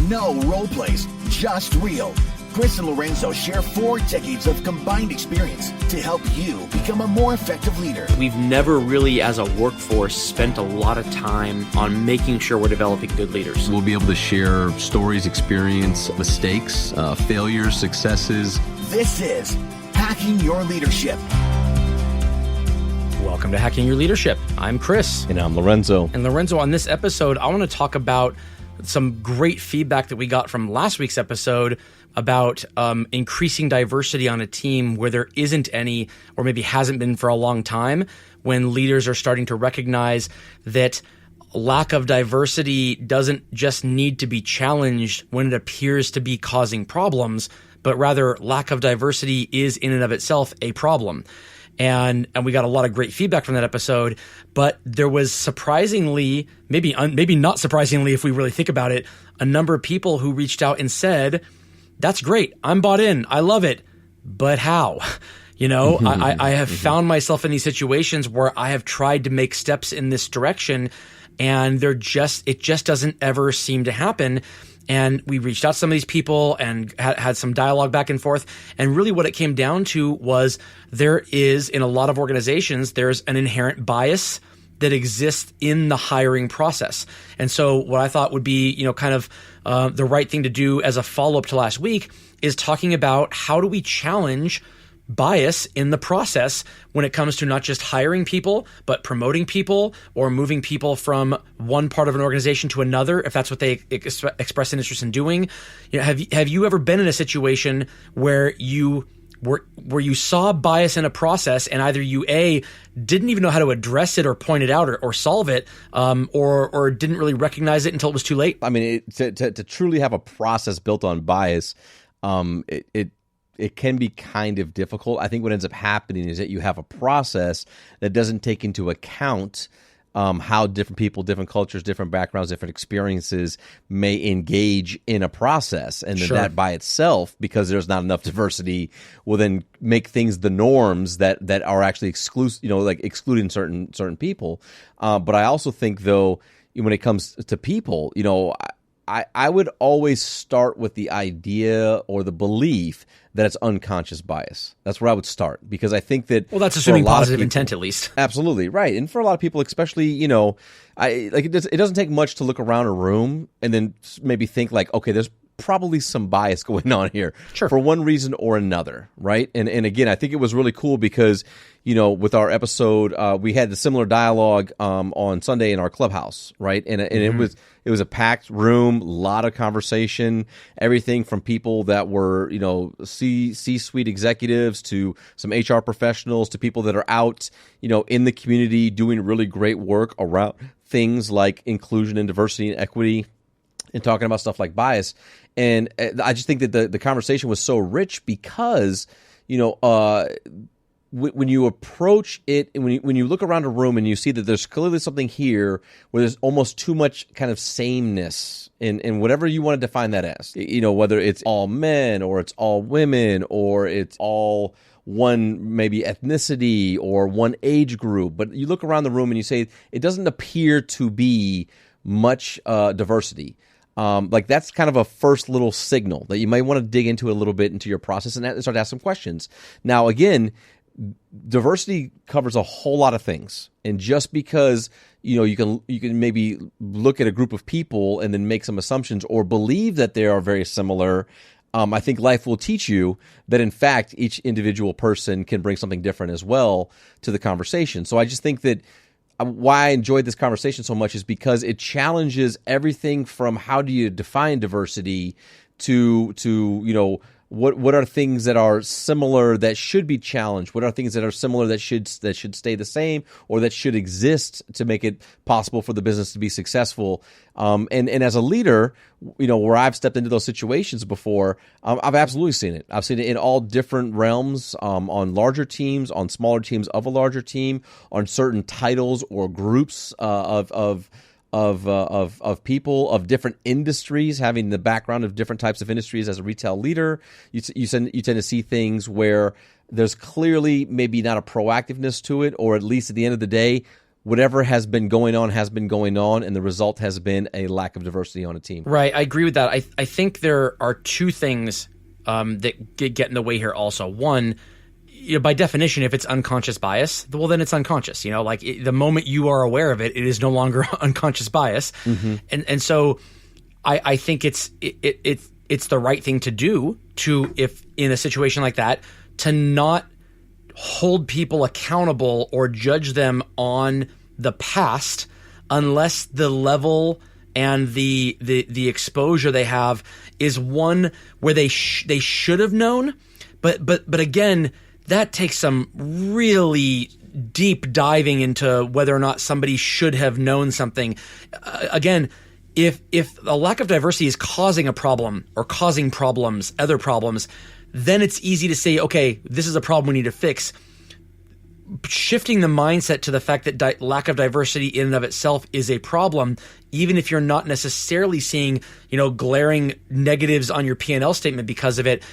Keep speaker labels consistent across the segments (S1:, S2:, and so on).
S1: No role plays, just real. Chris and Lorenzo share 4 decades of combined experience to help you become a more effective leader.
S2: We've never really, as a workforce, spent a lot of time on making sure we're developing good leaders.
S3: We'll be able to share stories, experience, mistakes, failures, successes.
S1: This is Hacking Your Leadership.
S2: Welcome to Hacking Your Leadership. I'm Chris.
S3: And I'm Lorenzo.
S2: And Lorenzo, on this episode, I want to talk about some great feedback that we got from last week's episode about increasing diversity on a team where there isn't any, or maybe hasn't been for a long time, when leaders are starting to recognize that lack of diversity doesn't just need to be challenged when it appears to be causing problems, but rather lack of diversity is in and of itself a problem. And we got a lot of great feedback from that episode, but there was surprisingly, maybe not surprisingly if we really think about it, a number of people who reached out and said, that's great, I'm bought in, I love it, but how? You know, I have found myself in these situations where I have tried to make steps in this direction and it just doesn't ever seem to happen. And we reached out to some of these people and had some dialogue back and forth. And really what it came down to was there is, in a lot of organizations, there's an inherent bias that exists in the hiring process. And so what I thought would be, kind of the right thing to do as a follow-up to last week is talking about how do we challenge bias in the process when it comes to not just hiring people, but promoting people or moving people from one part of an organization to another, if that's what they express an interest in doing. Have you ever been in a situation where you saw bias in a process and either you didn't even know how to address it or point it out or solve it, or didn't really recognize it until it was too late?
S3: I mean, to truly have a process built on bias, it can be kind of difficult. I think what ends up happening is that you have a process that doesn't take into account how different people, different cultures, different backgrounds, different experiences may engage in a process. And then that by itself, because there's not enough diversity, will then make things the norms that are actually exclusive, like excluding certain people. But I also think, though, when it comes to people, I would always start with the idea or the belief that it's unconscious bias. That's where I would start, because I think that
S2: that's assuming positive intent, at least.
S3: Absolutely right, and for a lot of people, especially, it doesn't take much to look around a room and then maybe think like, okay, there's probably some bias going on here for one reason or another, right? And again, I think it was really cool because, with our episode, we had the similar dialogue on Sunday in our clubhouse, right? And it was a packed room, a lot of conversation, everything from people that were, C-suite executives to some HR professionals to people that are out, in the community doing really great work around things like inclusion and diversity and equity, and talking about stuff like bias. And I just think that the conversation was so rich because, when you approach it, and when you look around a room and you see that there's clearly something here where there's almost too much kind of sameness in whatever you want to define that as, whether it's all men or it's all women or it's all one maybe ethnicity or one age group. But you look around the room and you say it doesn't appear to be much diversity. That's kind of a first little signal that you might want to dig into a little bit into your process and start to ask some questions. Now, again, diversity covers a whole lot of things, and just because you can maybe look at a group of people and then make some assumptions or believe that they are very similar, I think life will teach you that in fact each individual person can bring something different as well to the conversation. So I just think that why I enjoyed this conversation so much is because it challenges everything from how do you define diversity to what are things that are similar that should be challenged? What are things that are similar that should stay the same or that should exist to make it possible for the business to be successful? And as a leader, where I've stepped into those situations before, I've absolutely seen it. I've seen it in all different realms, on larger teams, on smaller teams of a larger team, on certain titles or groups of people of different industries, having the background of different types of industries as a retail leader. You tend to see things where there's clearly maybe not a proactiveness to it, or at least at the end of the day, whatever has been going on, and the result has been a lack of diversity on a team.
S2: Right. I agree with that. I think there are two things that get in the way here also. One, by definition, if it's unconscious bias, well, then it's unconscious. The moment you are aware of it, it is no longer unconscious bias. Mm-hmm. And so I think it's the right thing to do if in a situation like that, to not hold people accountable or judge them on the past unless the level and the exposure they have is one where they should have known. But again, that takes some really deep diving into whether or not somebody should have known something. Again, if a lack of diversity is causing a problem or causing problems, other problems, then it's easy to say, okay, this is a problem we need to fix. Shifting the mindset to the fact that lack of diversity in and of itself is a problem, even if you're not necessarily seeing, glaring negatives on your P&L statement because of it,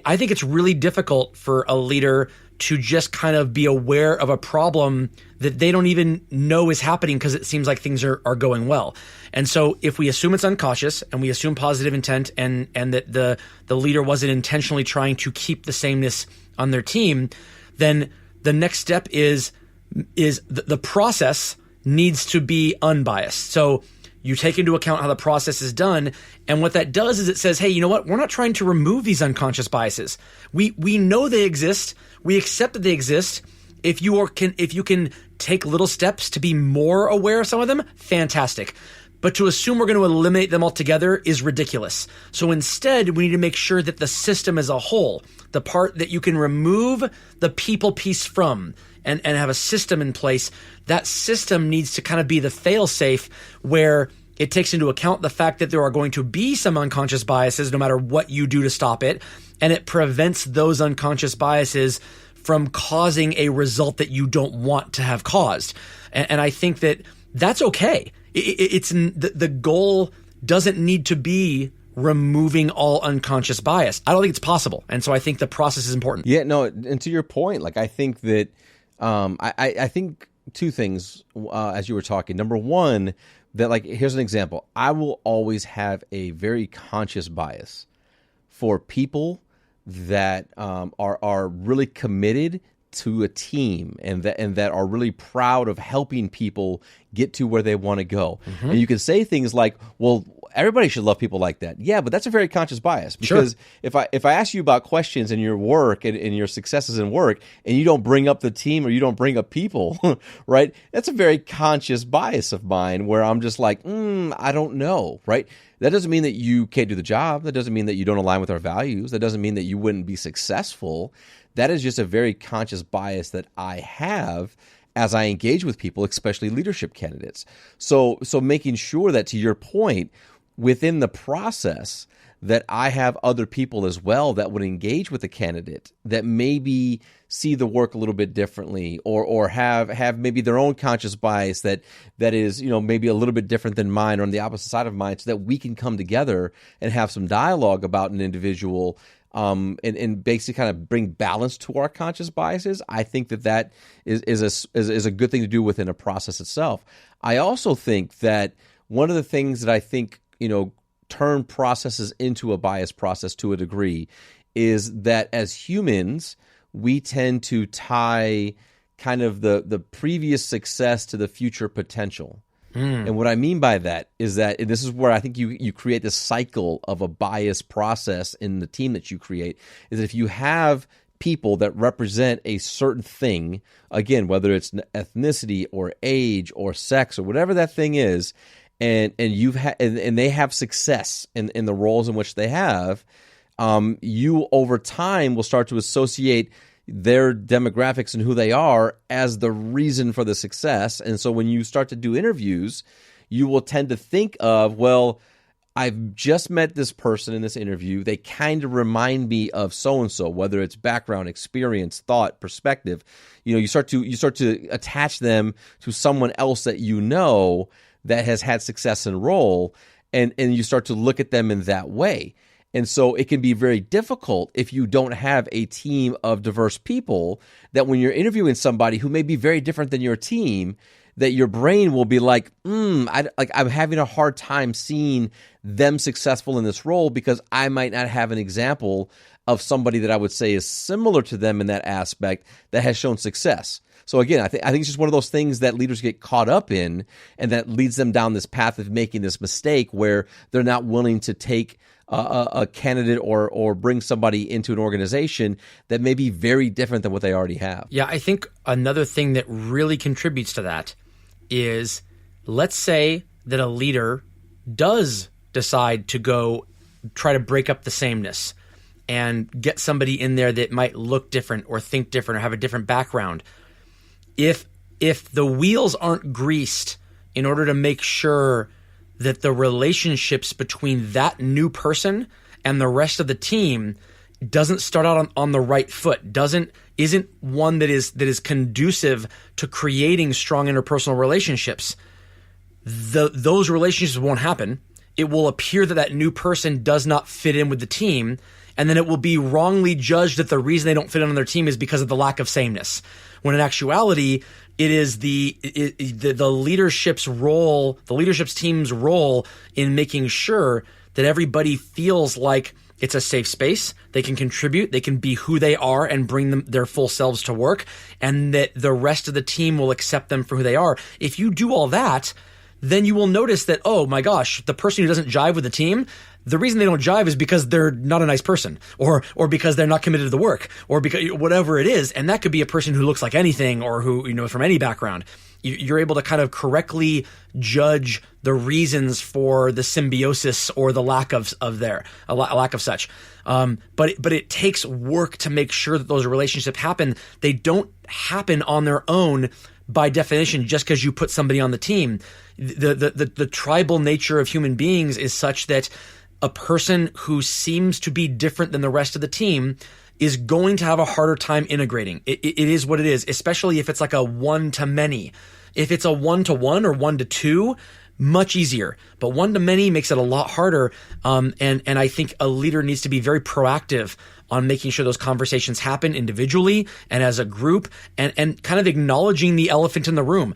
S2: I think it's really difficult for a leader to just kind of be aware of a problem that they don't even know is happening because it seems like things are going well. And so if we assume it's unconscious and we assume positive intent and that the leader wasn't intentionally trying to keep the sameness on their team, then the next step is the process needs to be unbiased. So you take into account how the process is done, and what that does is it says, hey, you know what? We're not trying to remove these unconscious biases. We know they exist. We accept that they exist. If you can take little steps to be more aware of some of them, fantastic. But to assume we're going to eliminate them altogether is ridiculous. So instead, we need to make sure that the system as a whole, the part that you can remove the people piece from and have a system in place, that system needs to kind of be the fail-safe where it takes into account the fact that there are going to be some unconscious biases no matter what you do to stop it, and it prevents those unconscious biases from causing a result that you don't want to have caused. And I think that that's okay. It's the goal doesn't need to be removing all unconscious bias. I don't think it's possible. And so I think the process is important.
S3: Yeah, no, and to your point, I think that I think two things as you were talking. Number one, that here's an example. I will always have a very conscious bias for people that are really committed to a team and that are really proud of helping people get to where they want to go. Mm-hmm. And you can say things like, well, everybody should love people like that. Yeah, but that's a very conscious bias because sure. if I ask you about questions in your work and your successes in work and you don't bring up the team or you don't bring up people, right? That's a very conscious bias of mine where I'm just like, I don't know, right? That doesn't mean that you can't do the job. That doesn't mean that you don't align with our values. That doesn't mean that you wouldn't be successful. That is just a very conscious bias that I have as I engage with people, especially leadership candidates. So making sure that, to your point, within the process that I have other people as well that would engage with the candidate that maybe see the work a little bit differently or have maybe their own conscious bias that is, maybe a little bit different than mine or on the opposite side of mine, so that we can come together and have some dialogue about an individual and basically kind of bring balance to our conscious biases. I think that is a good thing to do within a process itself. I also think that one of the things that I think, turn processes into a bias process to a degree is that as humans, we tend to tie kind of the previous success to the future potential. And what I mean by that is that, and this is where I think you create this cycle of a bias process in the team that you create, is that if you have people that represent a certain thing, again, whether it's ethnicity or age or sex or whatever that thing is, and they have success in the roles in which they have, you over time will start to associate their demographics and who they are as the reason for the success. And so when you start to do interviews, you will tend to think of, well, I've just met this person in this interview. They kind of remind me of so-and-so, whether it's background, experience, thought, perspective. You start to attach them to someone else that that has had success in role, and you start to look at them in that way. And so it can be very difficult if you don't have a team of diverse people, that when you're interviewing somebody who may be very different than your team, that your brain will be like, I'm having a hard time seeing them successful in this role because I might not have an example of somebody that I would say is similar to them in that aspect that has shown success. So again, I think it's just one of those things that leaders get caught up in, and that leads them down this path of making this mistake where they're not willing to take a candidate or bring somebody into an organization that may be very different than what they already have.
S2: Yeah, I think another thing that really contributes to that is, let's say that a leader does decide to go try to break up the sameness and get somebody in there that might look different or think different or have a different background. If the wheels aren't greased in order to make sure that the relationships between that new person and the rest of the team doesn't start out on the right foot, isn't one that is conducive to creating strong interpersonal relationships, those relationships won't happen. It will appear that new person does not fit in with the team, and then it will be wrongly judged that the reason they don't fit in on their team is because of the lack of sameness. When in actuality, it is the leadership's role, the leadership's team's role in making sure that everybody feels like it's a safe space, they can contribute, they can be who they are and bring their full selves to work, and that the rest of the team will accept them for who they are. If you do all that, then you will notice that, oh my gosh, the person who doesn't jive with the team, the reason they don't jive is because they're not a nice person, or because they're not committed to the work, or because whatever it is. And that could be a person who looks like anything, or who, from any background. You're able to kind of correctly judge the reasons for the symbiosis or the lack of such. But it takes work to make sure that those relationships happen. They don't happen on their own by definition just because you put somebody on the team. The tribal nature of human beings is such that a person who seems to be different than the rest of the team is going to have a harder time integrating. It is what it is, especially if it's like a one-to-many. If it's a one-to-one or one-to-two, much easier. But one-to-many makes it a lot harder. And I think a leader needs to be very proactive on making sure those conversations happen individually and as a group, and kind of acknowledging the elephant in the room.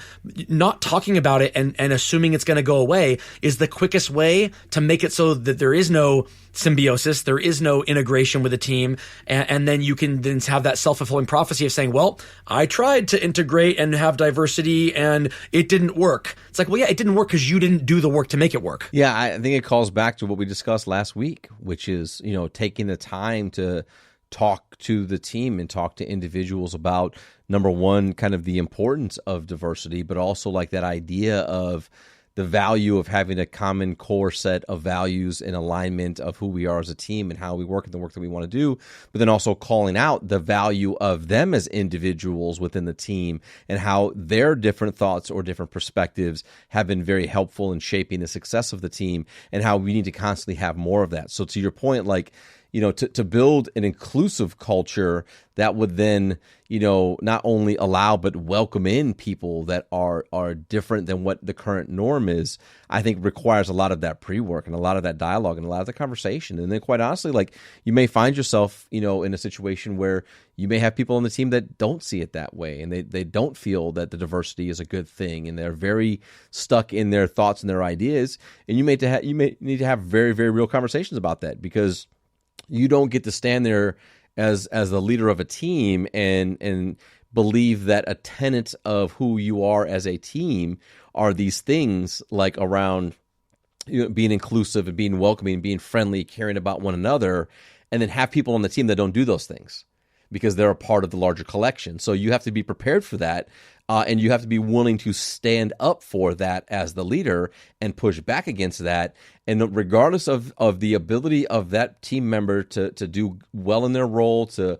S2: Not talking about it and assuming it's going to go away is the quickest way to make it so that there is no symbiosis, there is no integration with a team, and then you can then have that self-fulfilling prophecy of saying, well, I tried to integrate and have diversity and it didn't work. It's like, well, yeah, it didn't work because you didn't do the work to make it work.
S3: Yeah, I think it calls back to what we discussed last week, which is, taking the time to talk to the team and talk to individuals about, number one, kind of the importance of diversity, but also like that idea of the value of having a common core set of values and alignment of who we are as a team and how we work and the work that we want to do, but then also calling out the value of them as individuals within the team and how their different thoughts or different perspectives have been very helpful in shaping the success of the team, and how we need to constantly have more of that. So to your point, like, to build an inclusive culture that would then, not only allow but welcome in people that are different than what the current norm is, I think requires a lot of that pre-work and a lot of that dialogue and a lot of the conversation. And then quite honestly, like, you may find yourself, in a situation where you may have people on the team that don't see it that way, and they don't feel that the diversity is a good thing, and they're very stuck in their thoughts and their ideas. And you may need to have very, very real conversations about that, because you don't get to stand there as the leader of a team and believe that a tenet of who you are as a team are these things like around being inclusive and being welcoming, being friendly, caring about one another, and then have people on the team that don't do those things because they're a part of the larger collection. So you have to be prepared for that. And you have to be willing to stand up for that as the leader and push back against that. And regardless of the ability of that team member to do well in their role, to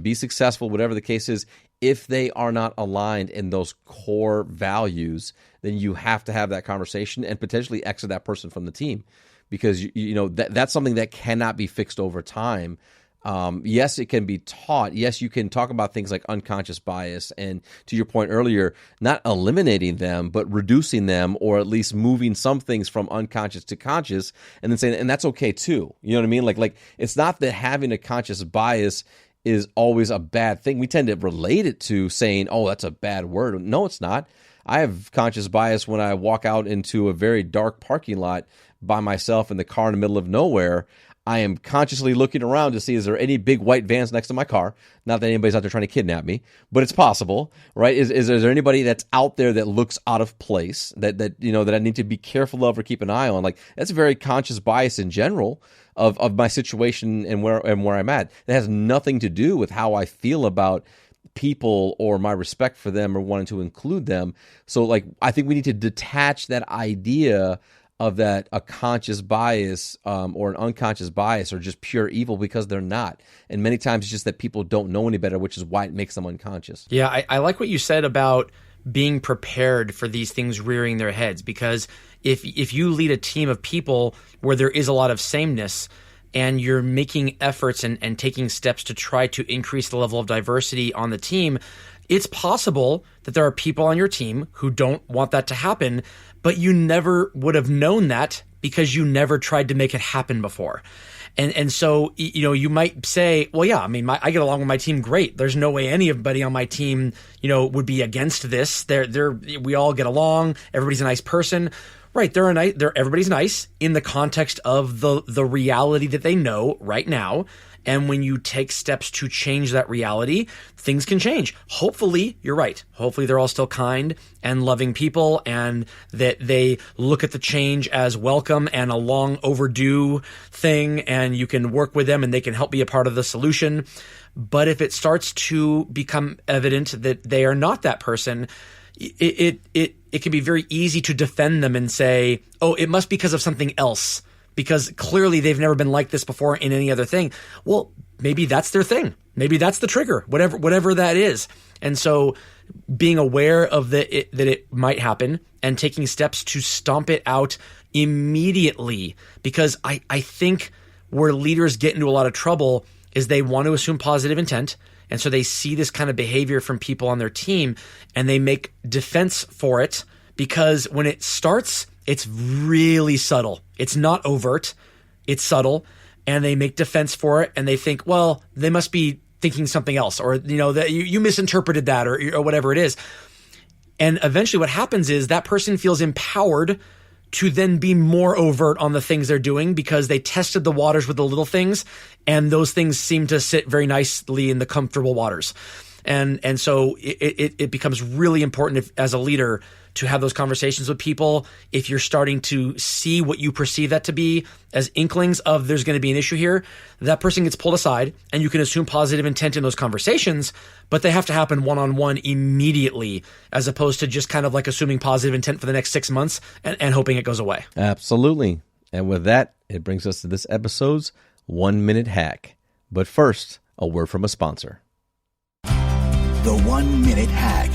S3: be successful, whatever the case is, if they are not aligned in those core values, then you have to have that conversation and potentially exit that person from the team, because that's something that cannot be fixed over time. Yes, it can be taught. Yes, you can talk about things like unconscious bias and, to your point earlier, not eliminating them, but reducing them, or at least moving some things from unconscious to conscious, and then saying, and that's okay too. You know what I mean? Like it's not that having a conscious bias is always a bad thing. We tend to relate it to saying, oh, that's a bad word. No, it's not. I have conscious bias when I walk out into a very dark parking lot by myself in the car in the middle of nowhere. I am consciously looking around to see, is there any big white vans next to my car? Not that anybody's out there trying to kidnap me, but it's possible, right? Is there anybody that's out there that looks out of place that I need to be careful of or keep an eye on? Like, that's a very conscious bias in general of my situation and where I'm at. It has nothing to do with how I feel about people or my respect for them or wanting to include them. So, like, I think we need to detach that idea of that a conscious bias or an unconscious bias are just pure evil, because they're not. And many times it's just that people don't know any better, which is why it makes them unconscious.
S2: Yeah, I like what you said about being prepared for these things rearing their heads, because if you lead a team of people where there is a lot of sameness, and you're making efforts and taking steps to try to increase the level of diversity on the team, it's possible that there are people on your team who don't want that to happen, but you never would have known that because you never tried to make it happen before. And so, you might say, well, yeah, I mean, I get along with my team great. There's no way anybody on my team, would be against this. We all get along. Everybody's a nice person. Right, everybody's nice in the context of the reality that they know right now. And when you take steps to change that reality, things can change. Hopefully, you're right. Hopefully, they're all still kind and loving people, and that they look at the change as welcome and a long overdue thing, and you can work with them and they can help be a part of the solution. But if it starts to become evident that they are not that person, it can be very easy to defend them and say, oh, it must be because of something else, because clearly they've never been like this before in any other thing. Well, maybe that's their thing. Maybe that's the trigger, whatever that is. And so being aware of that it might happen and taking steps to stomp it out immediately, because I think where leaders get into a lot of trouble is they want to assume positive intent. And so they see this kind of behavior from people on their team and they make defense for it, because when it starts, it's really subtle. It's not overt. It's subtle. And they make defense for it and they think, well, they must be thinking something else, or, that you misinterpreted that, or whatever it is. And eventually what happens is that person feels empowered to then be more overt on the things they're doing, because they tested the waters with the little things, and those things seem to sit very nicely in the comfortable waters. And so it becomes really important as a leader to have those conversations with people. If you're starting to see what you perceive that to be as inklings of there's going to be an issue here, that person gets pulled aside, and you can assume positive intent in those conversations, but they have to happen one-on-one immediately, as opposed to just kind of like assuming positive intent for the next 6 months and hoping it goes away.
S3: Absolutely. And with that, it brings us to this episode's 1 minute hack. But first, a word from a sponsor.
S1: The 1 minute hack.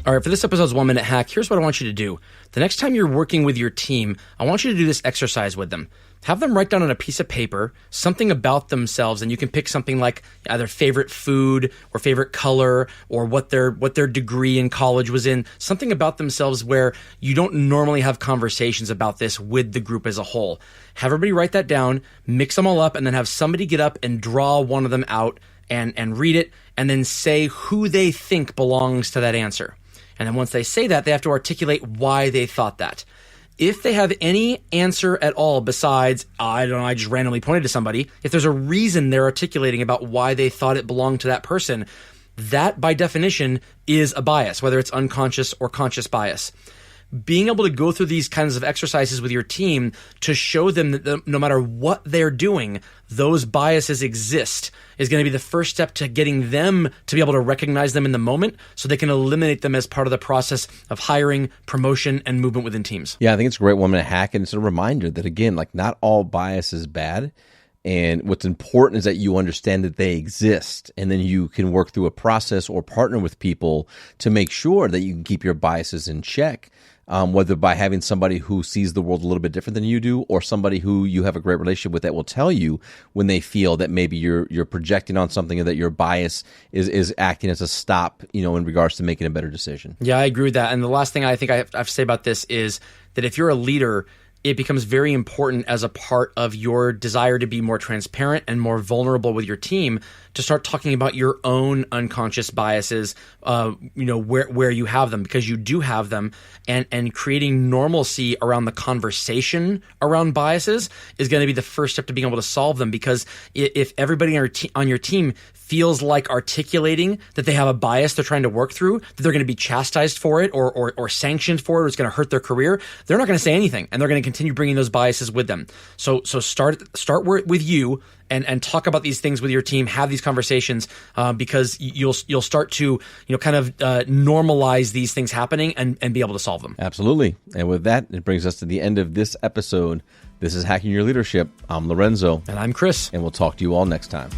S2: All right, for this episode's 1 minute hack, here's what I want you to do. The next time you're working with your team, I want you to do this exercise with them. Have them write down on a piece of paper something about themselves, and you can pick something like either favorite food or favorite color, or what their degree in college was in, something about themselves where you don't normally have conversations about this with the group as a whole. Have everybody write that down, mix them all up, and then have somebody get up and draw one of them out and read it, and then say who they think belongs to that answer. And then once they say that, they have to articulate why they thought that. If they have any answer at all besides, I don't know, I just randomly pointed to somebody, if there's a reason they're articulating about why they thought it belonged to that person, that by definition is a bias, whether it's unconscious or conscious bias. Being able to go through these kinds of exercises with your team to show them that no matter what they're doing, those biases exist is going to be the first step to getting them to be able to recognize them in the moment, so they can eliminate them as part of the process of hiring, promotion, and movement within teams.
S3: Yeah, I think it's a great 1 minute hack, and it's a reminder that, again, like, not all bias is bad. And what's important is that you understand that they exist, and then you can work through a process or partner with people to make sure that you can keep your biases in check. whether by having somebody who sees the world a little bit different than you do, or somebody who you have a great relationship with that will tell you when they feel that maybe you're projecting on something, or that your bias is acting as a stop, in regards to making a better decision.
S2: Yeah, I agree with that. And the last thing I think I have to say about this is that if you're a leader, it becomes very important as a part of your desire to be more transparent and more vulnerable with your team to start talking about your own unconscious biases, where you have them, because you do have them, and creating normalcy around the conversation around biases is going to be the first step to being able to solve them. Because if everybody on your team feels like articulating that they have a bias they're trying to work through, that they're going to be chastised for it or sanctioned for it, or it's going to hurt their career, they're not going to say anything, and they're going to continue bringing those biases with them. So start with you and talk about these things with your team. Have these conversations because you'll start to normalize these things happening and be able to solve them.
S3: Absolutely. And with that, it brings us to the end of this episode. This is Hacking Your Leadership. I'm Lorenzo.
S2: And I'm Chris.
S3: And we'll talk to you all next time.